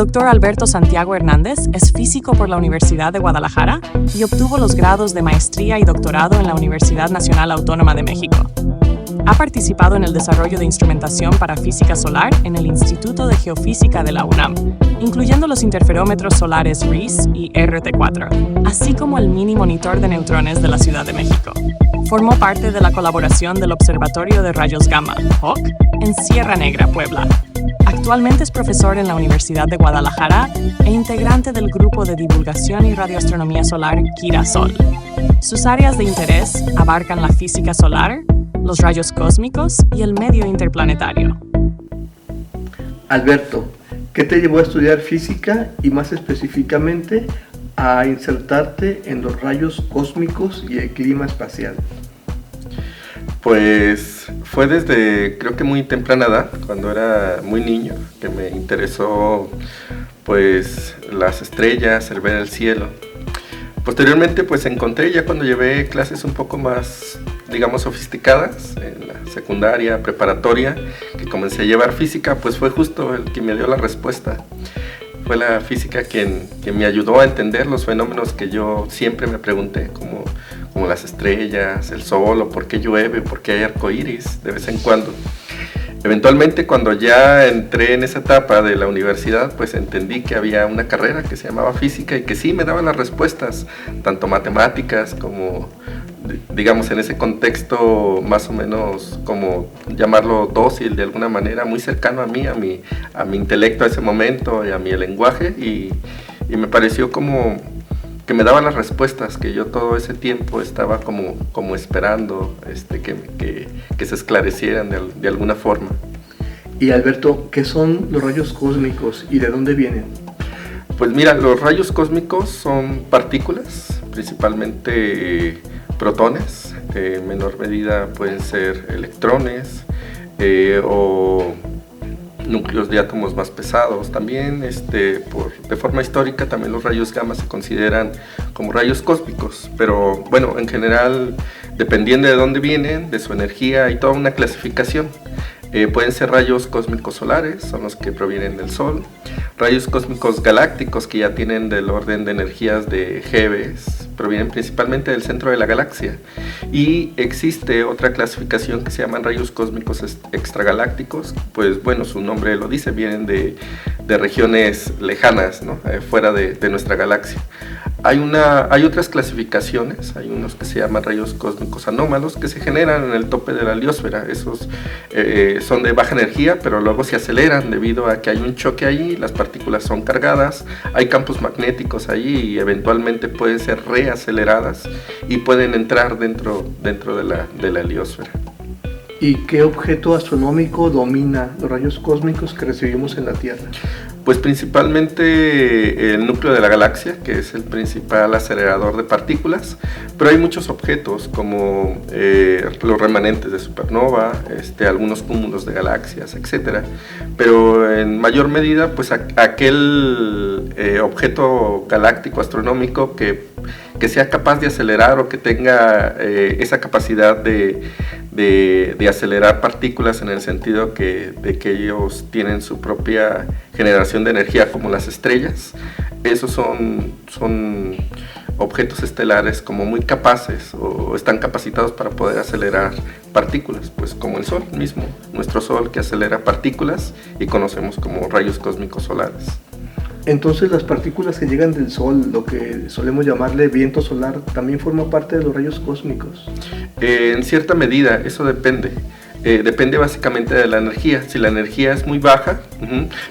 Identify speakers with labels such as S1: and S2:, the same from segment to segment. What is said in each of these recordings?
S1: doctor Alberto Santiago Hernández es físico por la Universidad de Guadalajara y obtuvo los grados de maestría y doctorado en la Universidad Nacional Autónoma de México. Ha participado en el desarrollo de instrumentación para física solar en el Instituto de Geofísica de la UNAM, incluyendo los interferómetros solares RIES y RT4, así como el mini monitor de neutrones de la Ciudad de México. Formó parte de la colaboración del Observatorio de Rayos Gamma, HOC, en Sierra Negra, Puebla. Actualmente es profesor en la Universidad de Guadalajara e integrante del grupo de divulgación y radioastronomía solar Kirasol. Sus áreas de interés abarcan la física solar, los rayos cósmicos y el medio interplanetario.
S2: Alberto, ¿qué te llevó a estudiar física y más específicamente a insertarte en los rayos cósmicos y el clima espacial?
S3: Pues fue desde creo que muy temprana edad, cuando era muy niño, que me interesó pues las estrellas, el ver el cielo. Posteriormente pues encontré, ya cuando llevé clases un poco más, digamos, sofisticadas, en la secundaria, preparatoria, que comencé a llevar física, pues fue justo el que me dio la respuesta. Fue la física quien me ayudó a entender los fenómenos que yo siempre me pregunté, como las estrellas, el sol, o por qué llueve, por qué hay arcoíris de vez en cuando. Eventualmente, cuando ya entré en esa etapa de la universidad, pues entendí que había una carrera que se llamaba física y que sí me daba las respuestas, tanto matemáticas como, digamos, en ese contexto más o menos, como llamarlo dócil de alguna manera, muy cercano a mí, a mi intelecto a ese momento y a mi lenguaje, y me pareció como que me daba las respuestas que yo todo ese tiempo estaba como esperando que se esclarecieran de alguna forma.
S2: Y Alberto, ¿qué son los rayos cósmicos y de dónde vienen?
S3: Pues mira, los rayos cósmicos son partículas, principalmente protones, en menor medida pueden ser electrones o núcleos de átomos más pesados. También de forma histórica también los rayos gamma se consideran como rayos cósmicos, pero bueno, en general, dependiendo de dónde vienen, de su energía, hay toda una clasificación. Pueden ser rayos cósmicos solares, son los que provienen del Sol, rayos cósmicos galácticos que ya tienen del orden de energías de GeVes, provienen principalmente del centro de la galaxia, y existe otra clasificación que se llaman rayos cósmicos extragalácticos. Pues bueno, su nombre lo dice, vienen de regiones lejanas, ¿no? Fuera de nuestra galaxia. Hay otras clasificaciones, hay unos que se llaman rayos cósmicos anómalos que se generan en el tope de la heliosfera. Esos son de baja energía, pero luego se aceleran debido a que hay un choque allí, las partículas son cargadas, hay campos magnéticos allí y eventualmente pueden ser reaceleradas y pueden entrar dentro de la heliosfera.
S2: ¿Y qué objeto astronómico domina los rayos cósmicos que recibimos en la Tierra?
S3: Pues principalmente el núcleo de la galaxia, que es el principal acelerador de partículas, pero hay muchos objetos como los remanentes de supernova, algunos cúmulos de galaxias, etc. Pero en mayor medida, pues aquel objeto galáctico astronómico que sea capaz de acelerar o que tenga esa capacidad de acelerar partículas, en el sentido de que ellos tienen su propia generación de energía, como las estrellas. Esos son objetos estelares como muy capaces o están capacitados para poder acelerar partículas, pues como el Sol mismo, nuestro Sol, que acelera partículas y conocemos como rayos cósmicos solares.
S2: Entonces las partículas que llegan del Sol, lo que solemos llamarle viento solar, también forma parte de los rayos cósmicos.
S3: En cierta medida, eso depende. Depende básicamente de la energía. Si la energía es muy baja,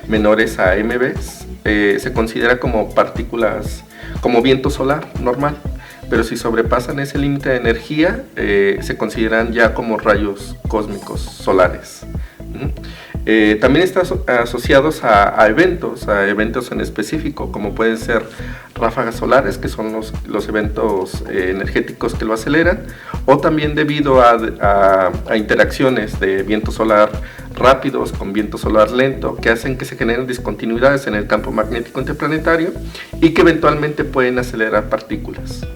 S3: menores a MeVs, se considera como partículas, como viento solar normal. Pero si sobrepasan ese límite de energía, se consideran ya como rayos cósmicos solares. También están asociados a eventos en específico, como pueden ser ráfagas solares, que son los eventos energéticos que lo aceleran, o también debido a interacciones de viento solar rápidos con viento solar lento, que hacen que se generen discontinuidades en el campo magnético interplanetario y que eventualmente pueden acelerar partículas.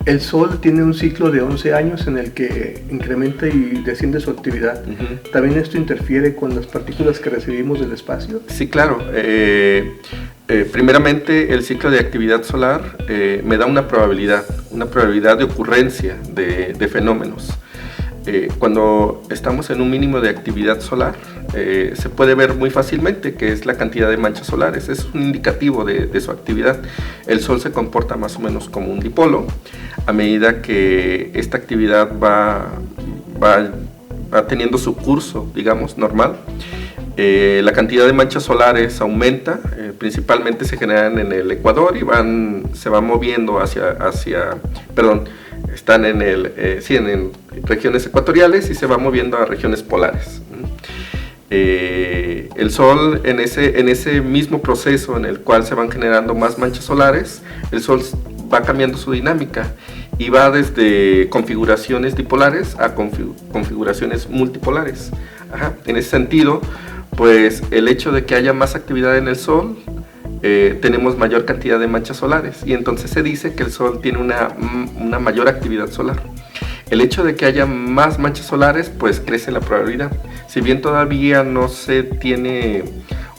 S2: El Sol tiene un ciclo de 11 años en el que incrementa y desciende su actividad. ¿También esto interfiere con las partículas que recibimos del espacio?
S3: Sí, claro. Primeramente, el ciclo de actividad solar me da una probabilidad de ocurrencia de fenómenos. Cuando estamos en un mínimo de actividad solar, se puede ver muy fácilmente que es la cantidad de manchas solares, es un indicativo de su actividad. El Sol se comporta más o menos como un dipolo. A medida que esta actividad va teniendo su curso, digamos, normal, la cantidad de manchas solares aumenta, principalmente se generan en el ecuador y se van moviendo están en regiones ecuatoriales y se va moviendo a regiones polares. El Sol, en ese mismo proceso en el cual se van generando más manchas solares, el Sol va cambiando su dinámica y va desde configuraciones dipolares a configuraciones multipolares. En ese sentido, pues el hecho de que haya más actividad en el Sol, tenemos mayor cantidad de manchas solares y entonces se dice que el Sol tiene una mayor actividad solar. El hecho de que haya más manchas solares, pues crece la probabilidad. Si bien todavía no se tiene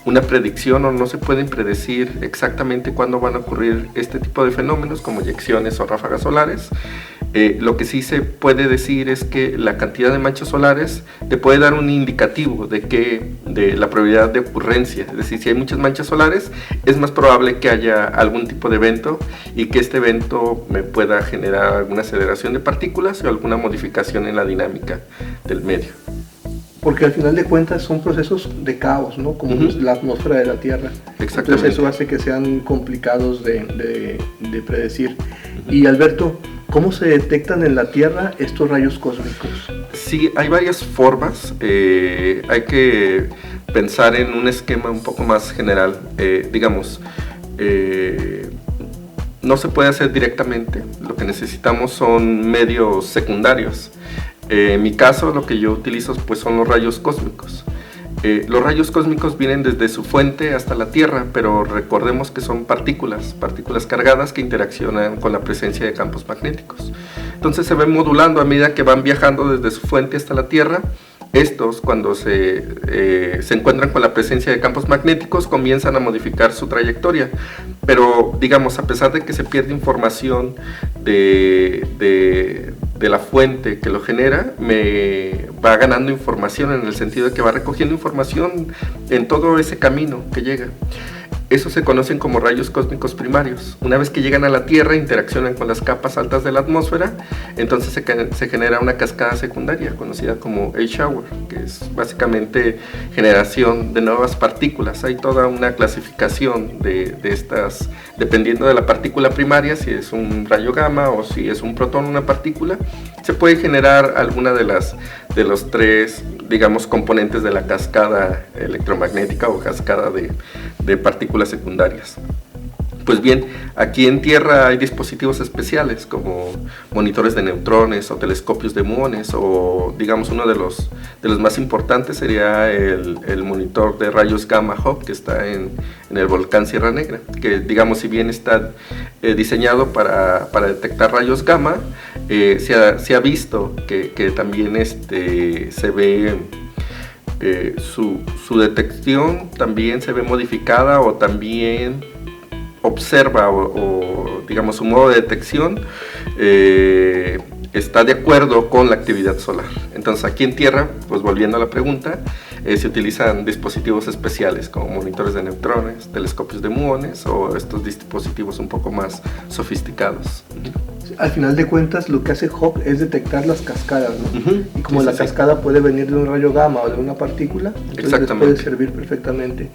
S3: una predicción o no se pueden predecir exactamente cuándo van a ocurrir este tipo de fenómenos como eyecciones o ráfagas solares, lo que sí se puede decir es que la cantidad de manchas solares te puede dar un indicativo de la probabilidad de ocurrencia. Es decir, si hay muchas manchas solares, es más probable que haya algún tipo de evento y que este evento me pueda generar alguna aceleración de partículas o alguna modificación en la dinámica del medio.
S2: Porque al final de cuentas son procesos de caos, ¿no? Como la atmósfera de la Tierra.
S3: Exactamente.
S2: Entonces eso hace que sean complicados de predecir. Y Alberto, ¿cómo se detectan en la Tierra estos rayos cósmicos?
S3: Sí, hay varias formas. Hay que pensar en un esquema un poco más general. No se puede hacer directamente. Lo que necesitamos son medios secundarios. En mi caso, lo que yo utilizo pues son los rayos cósmicos. Los rayos cósmicos vienen desde su fuente hasta la Tierra, pero recordemos que son partículas cargadas que interaccionan con la presencia de campos magnéticos. Entonces se ven modulando a medida que van viajando desde su fuente hasta la Tierra. Estos, cuando se encuentran con la presencia de campos magnéticos, comienzan a modificar su trayectoria. Pero, digamos, a pesar de que se pierde información de la fuente que lo genera, me va ganando información en el sentido de que va recogiendo información en todo ese camino que llega. Esos se conocen como rayos cósmicos primarios. Una vez que llegan a la Tierra, interaccionan con las capas altas de la atmósfera, entonces se genera una cascada secundaria conocida como H-shower, que es básicamente generación de nuevas partículas. Hay toda una clasificación de estas, dependiendo de la partícula primaria, si es un rayo gamma o si es un protón, una partícula, se puede generar alguna de los tres, digamos, componentes de la cascada electromagnética o cascada de partículas secundarias. Pues bien, aquí en Tierra hay dispositivos especiales como monitores de neutrones o telescopios de muones, o digamos uno de los más importantes sería el monitor de rayos gamma Hubble que está en el volcán Sierra Negra, que digamos si bien está diseñado para detectar rayos gamma, se ha visto que también se ve su detección también se ve modificada o también observa o digamos su modo de detección está de acuerdo con la actividad solar. Entonces aquí en Tierra, pues volviendo a la pregunta, se utilizan dispositivos especiales como monitores de neutrones, telescopios de muones o estos dispositivos un poco más sofisticados.
S2: Al final de cuentas lo que hace Hubble es detectar las cascadas, ¿no? Y como la cascada puede venir de un rayo gamma o de una partícula, entonces les puede servir perfectamente.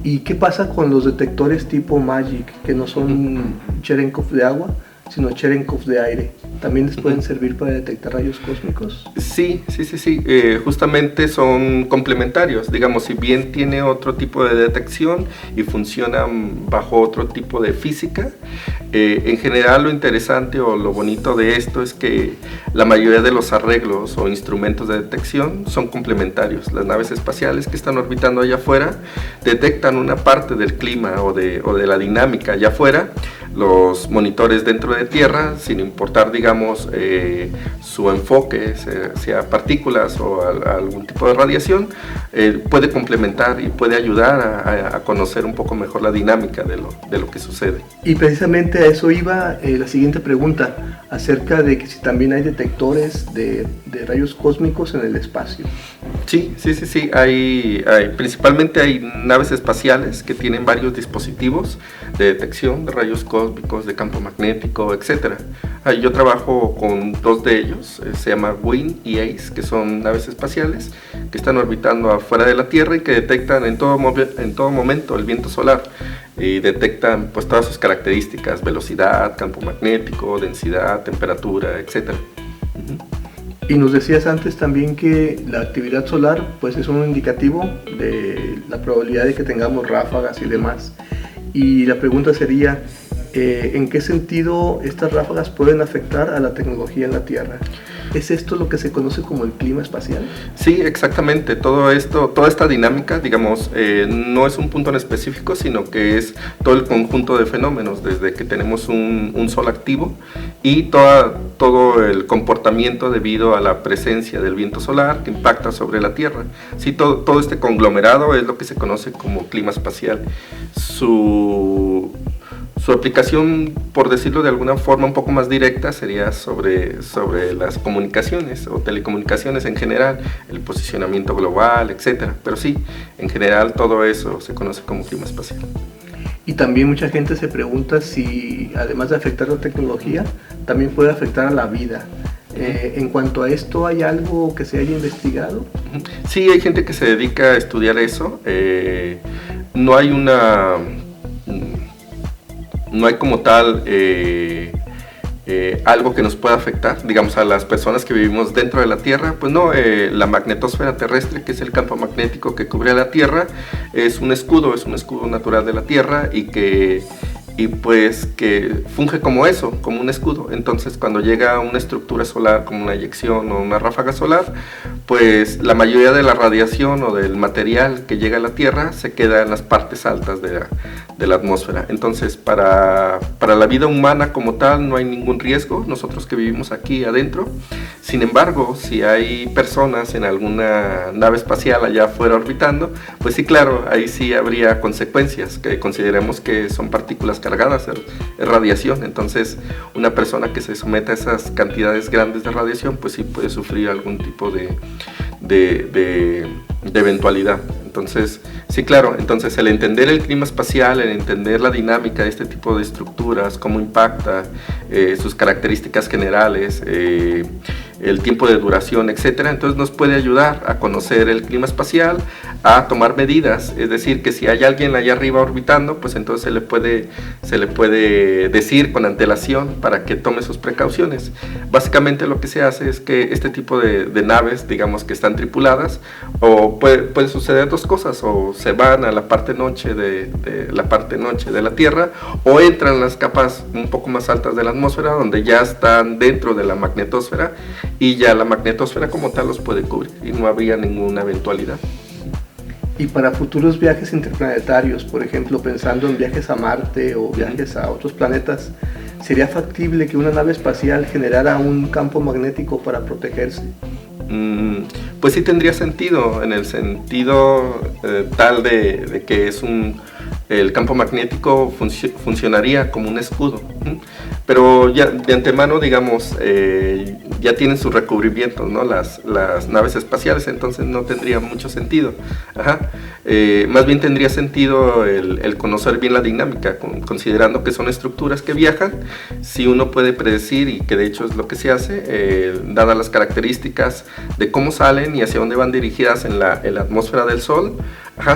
S2: ¿Y qué pasa con los detectores tipo MAGIC, que no son Cherenkov de agua, sino Cherenkov de aire? ¿También les pueden servir para detectar rayos cósmicos?
S3: Sí. Justamente son complementarios. Digamos, si bien tiene otro tipo de detección y funcionan bajo otro tipo de física, en general lo interesante o lo bonito de esto es que la mayoría de los arreglos o instrumentos de detección son complementarios. Las naves espaciales que están orbitando allá afuera detectan una parte del clima o de la dinámica allá afuera, los monitores dentro de tierra, sin importar, digamos, su enfoque, sea partículas o algún tipo de radiación, puede complementar y puede ayudar a conocer un poco mejor la dinámica de lo que sucede. Y
S2: precisamente a eso iba la siguiente pregunta, acerca de que si también hay detectores de rayos cósmicos en el espacio.
S3: Sí, principalmente hay naves espaciales que tienen varios dispositivos de detección de rayos cósmicos, de campo magnético, etc. Yo trabajo con 2 de ellos, se llama WIN y ACE, que son naves espaciales que están orbitando afuera de la Tierra y que detectan en todo momento el viento solar y detectan pues todas sus características, velocidad, campo magnético, densidad, temperatura, etc.
S2: Y nos decías antes también que la actividad solar pues es un indicativo de la probabilidad de que tengamos ráfagas y demás. Y la pregunta sería, ¿en qué sentido estas ráfagas pueden afectar a la tecnología en la Tierra? ¿Es esto lo que se conoce como el clima espacial?
S3: Sí, exactamente. Toda esta dinámica, digamos, no es un punto en específico, sino que es todo el conjunto de fenómenos, desde que tenemos un sol activo y todo el comportamiento debido a la presencia del viento solar que impacta sobre la Tierra. Sí, todo este conglomerado es lo que se conoce como clima espacial. Su aplicación, por decirlo de alguna forma un poco más directa, sería sobre las comunicaciones o telecomunicaciones en general, el posicionamiento global, etc. Pero sí, en general todo eso se conoce como clima espacial.
S2: Y también mucha gente se pregunta si, además de afectar la tecnología, también puede afectar a la vida. En cuanto a esto, ¿hay algo que se haya investigado?
S3: Sí, hay gente que se dedica a estudiar eso. No hay como tal algo que nos pueda afectar, digamos, a las personas que vivimos dentro de la Tierra. Pues no, la magnetosfera terrestre, que es el campo magnético que cubre a la Tierra, es un escudo natural de la Tierra y que funge como eso, como un escudo. Entonces, cuando llega una estructura solar como una eyección o una ráfaga solar, pues la mayoría de la radiación o del material que llega a la Tierra se queda en las partes altas de la atmósfera. Entonces, para la vida humana como tal no hay ningún riesgo, nosotros que vivimos aquí adentro. Sin embargo, si hay personas en alguna nave espacial allá afuera orbitando, pues sí, claro, ahí sí habría consecuencias, que consideremos que son partículas cargadas, es radiación. Entonces, una persona que se someta a esas cantidades grandes de radiación, pues sí puede sufrir algún tipo de eventualidad. Entonces, sí, claro, entonces el entender el clima espacial, el entender la dinámica de este tipo de estructuras, cómo impacta, sus características generales, el tiempo de duración, etcétera, entonces nos puede ayudar a conocer el clima espacial, a tomar medidas. Es decir, que si hay alguien allá arriba orbitando, pues entonces se le puede decir con antelación para que tome sus precauciones. Básicamente lo que se hace es que este tipo de naves, digamos, que están tripuladas, o puede suceder 2 cosas: o se van a la parte noche de la Tierra, o entran en las capas un poco más altas de la atmósfera, donde ya están dentro de la magnetosfera, y ya la magnetosfera como tal los puede cubrir y no habría ninguna eventualidad.
S2: Y para futuros viajes interplanetarios, por ejemplo, pensando en viajes a Marte o viajes a otros planetas, ¿sería factible que una nave espacial generara un campo magnético para protegerse?
S3: Pues sí tendría sentido, en el sentido tal de que el campo magnético funcionaría como un escudo, pero ya de antemano, digamos, ya tienen sus recubrimientos, ¿no? Las naves espaciales, entonces no tendría mucho sentido. Más bien tendría sentido el conocer bien la dinámica, considerando que son estructuras que viajan. Si uno puede predecir, y que de hecho es lo que se hace, dadas las características de cómo salen y hacia dónde van dirigidas en la atmósfera del Sol,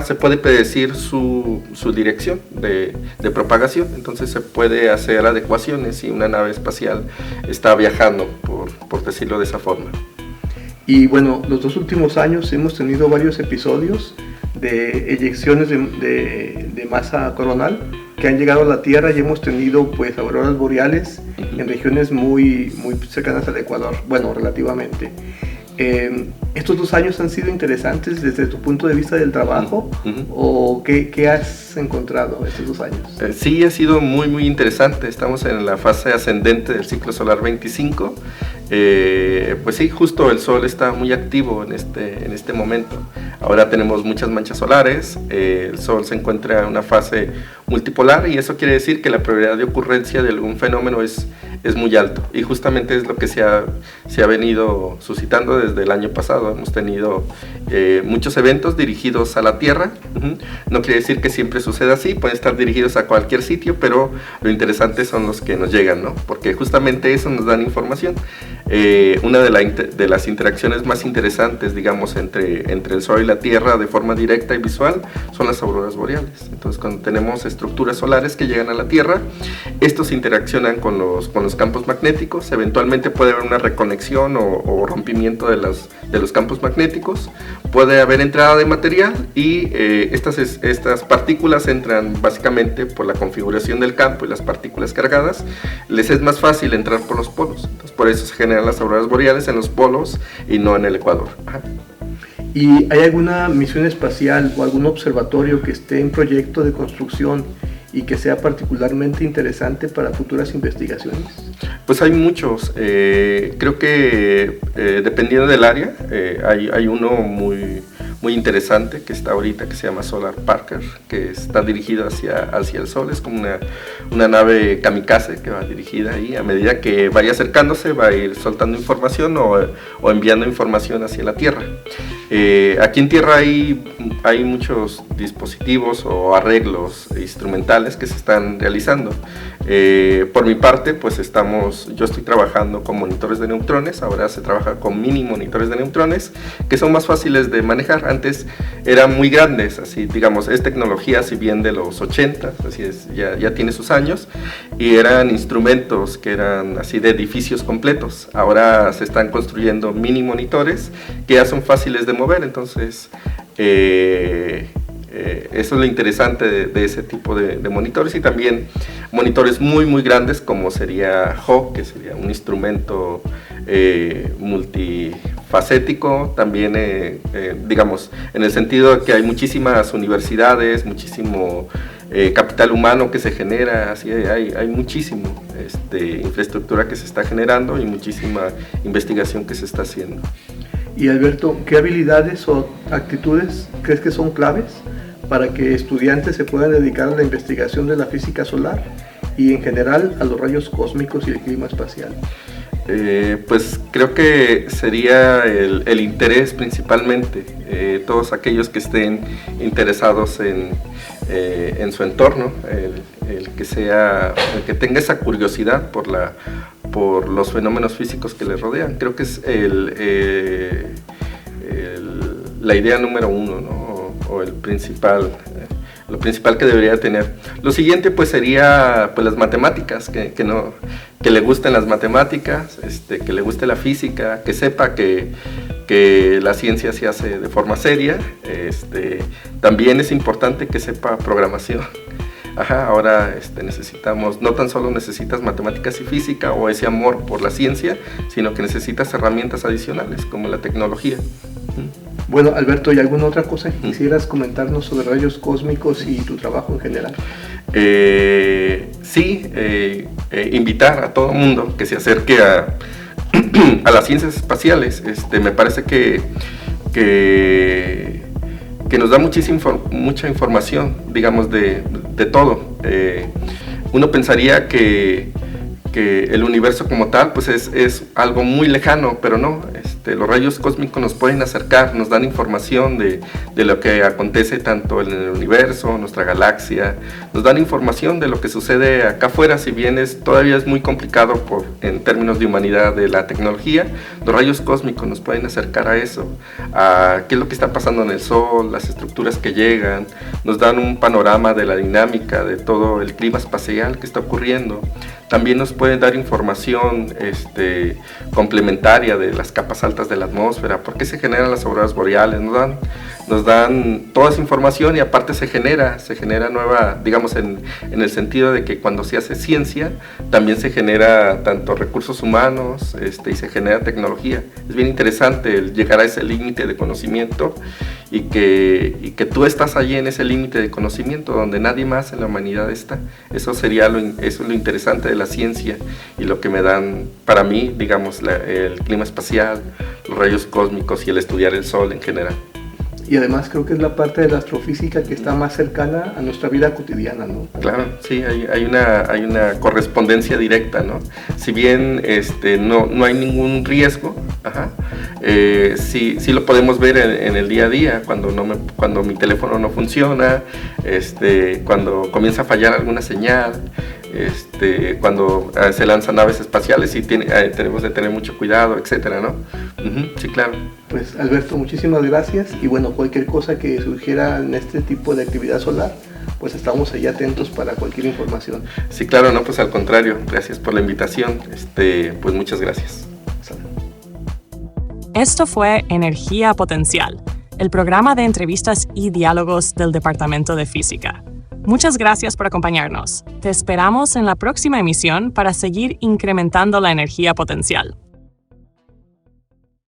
S3: se puede predecir su dirección de propagación. Entonces se puede hacer adecuaciones si una nave espacial está viajando, por decirlo de esa forma.
S2: Y bueno, los 2 últimos años hemos tenido varios episodios de eyecciones de masa coronal que han llegado a la Tierra, y hemos tenido pues auroras boreales en regiones muy cercanas al Ecuador, bueno, relativamente. ¿Estos 2 años han sido interesantes desde tu punto de vista del trabajo? ¿O qué has encontrado estos 2 años?
S3: Sí, ha sido muy, muy interesante. Estamos en la fase ascendente del ciclo solar 25. Pues sí, justo el Sol está muy activo en este momento. Ahora tenemos muchas manchas solares, el Sol se encuentra en una fase multipolar y eso quiere decir que la probabilidad de ocurrencia de algún fenómeno es muy alto, y justamente es lo que se ha venido suscitando desde el año pasado. Hemos tenido muchos eventos dirigidos a la Tierra. No quiere decir que siempre suceda así, pueden estar dirigidos a cualquier sitio, pero lo interesante son los que nos llegan, ¿no? Porque justamente eso nos dan información. Una de las interacciones más interesantes, digamos, entre el Sol y la Tierra de forma directa y visual son las auroras boreales. Entonces, cuando tenemos estructuras solares que llegan a la Tierra, estos interaccionan con los campos magnéticos. Eventualmente puede haber una reconexión o rompimiento de los campos magnéticos, puede haber entrada de material y estas partículas entran básicamente por la configuración del campo y las partículas cargadas. Les es más fácil entrar por los polos. Entonces, por eso se generan las auroras boreales en los polos y no en el ecuador.
S2: ¿Y hay alguna misión espacial o algún observatorio que esté en proyecto de construcción y que sea particularmente interesante para futuras investigaciones?
S3: Pues hay muchos. Creo que dependiendo del área, hay uno muy interesante que está ahorita, que se llama Solar Parker, que está dirigido hacia el Sol. Es como una nave kamikaze que va dirigida ahí. A medida que vaya acercándose, va a ir soltando información o enviando información hacia la Tierra. Aquí en Tierra hay muchos dispositivos o arreglos instrumentales que se están realizando. Por mi parte, pues yo estoy trabajando con monitores de neutrones. Ahora se trabaja con mini monitores de neutrones que son más fáciles de manejar. Antes eran muy grandes, así digamos, es tecnología si bien de los 80, así es, ya tiene sus años, y eran instrumentos que eran así de edificios completos. Ahora se están construyendo mini monitores que ya son fáciles de mover. Entonces eso es lo interesante de ese tipo de monitores, y también monitores muy muy grandes como sería HAWC, que sería un instrumento multifacético también, digamos, en el sentido de que hay muchísimas universidades, muchísimo capital humano que se genera, así hay muchísimo infraestructura que se está generando y muchísima investigación que se está haciendo.
S2: Y Alberto, ¿qué habilidades o actitudes crees que son claves para que estudiantes se puedan dedicar a la investigación de la física solar y en general a los rayos cósmicos y el clima espacial?
S3: Pues creo que sería el interés principalmente. Todos aquellos que estén interesados en su entorno, el que tenga esa curiosidad por los fenómenos físicos que les rodean. Creo que es la idea número uno, ¿no? o el principal, lo principal que debería tener. Lo siguiente pues sería pues las matemáticas, que le gusten las matemáticas, que le guste la física, que sepa que la ciencia se hace de forma seria. También es importante que sepa programación. Ahora necesitamos, no tan solo necesitas matemáticas y física o ese amor por la ciencia, sino que necesitas herramientas adicionales como la tecnología.
S2: Bueno, Alberto, ¿y alguna otra cosa que quisieras comentarnos sobre rayos cósmicos y tu trabajo en general?
S3: Sí, invitar a todo el mundo que se acerque a las ciencias espaciales. Me parece que nos da mucha información, digamos, de todo. Uno pensaría que el universo como tal pues es algo muy lejano, pero no. Los rayos cósmicos nos pueden acercar, nos dan información de lo que acontece tanto en el universo, nuestra galaxia, nos dan información de lo que sucede acá afuera. Si bien todavía es muy complicado en términos de humanidad de la tecnología, los rayos cósmicos nos pueden acercar a eso, a qué es lo que está pasando en el Sol, las estructuras que llegan, nos dan un panorama de la dinámica de todo el clima espacial que está ocurriendo. también nos pueden dar información complementaria de las capas altas de la atmósfera, por qué se generan las auroras boreales, nos dan toda esa información y aparte se genera nueva, digamos en el sentido de que cuando se hace ciencia también se genera tanto recursos humanos y se genera tecnología. Es bien interesante el llegar a ese límite de conocimiento y que tú estás allí en ese límite de conocimiento donde nadie más en la humanidad está. Eso es lo interesante de la ciencia y lo que me dan para mí, digamos, el clima espacial, los rayos cósmicos y el estudiar el sol en general.
S2: Y además creo que es la parte de la astrofísica que está más cercana a nuestra vida cotidiana, ¿no?
S3: Claro, sí, hay una correspondencia directa, ¿no? Si bien no hay ningún riesgo, sí lo podemos ver en el día a día, cuando mi teléfono no funciona, cuando comienza a fallar alguna señal, cuando se lanzan naves espaciales, sí tenemos de tener mucho cuidado, etcétera, ¿no? Sí, claro.
S2: Pues Alberto, muchísimas gracias y bueno, cualquier cosa que surgiera en este tipo de actividad solar, pues estamos ahí atentos para cualquier información.
S3: Sí, claro, no, pues al contrario, gracias por la invitación, pues muchas gracias.
S1: Esto fue Energía Potencial, el programa de entrevistas y diálogos del Departamento de Física. Muchas gracias por acompañarnos. Te esperamos en la próxima emisión para seguir incrementando la energía potencial.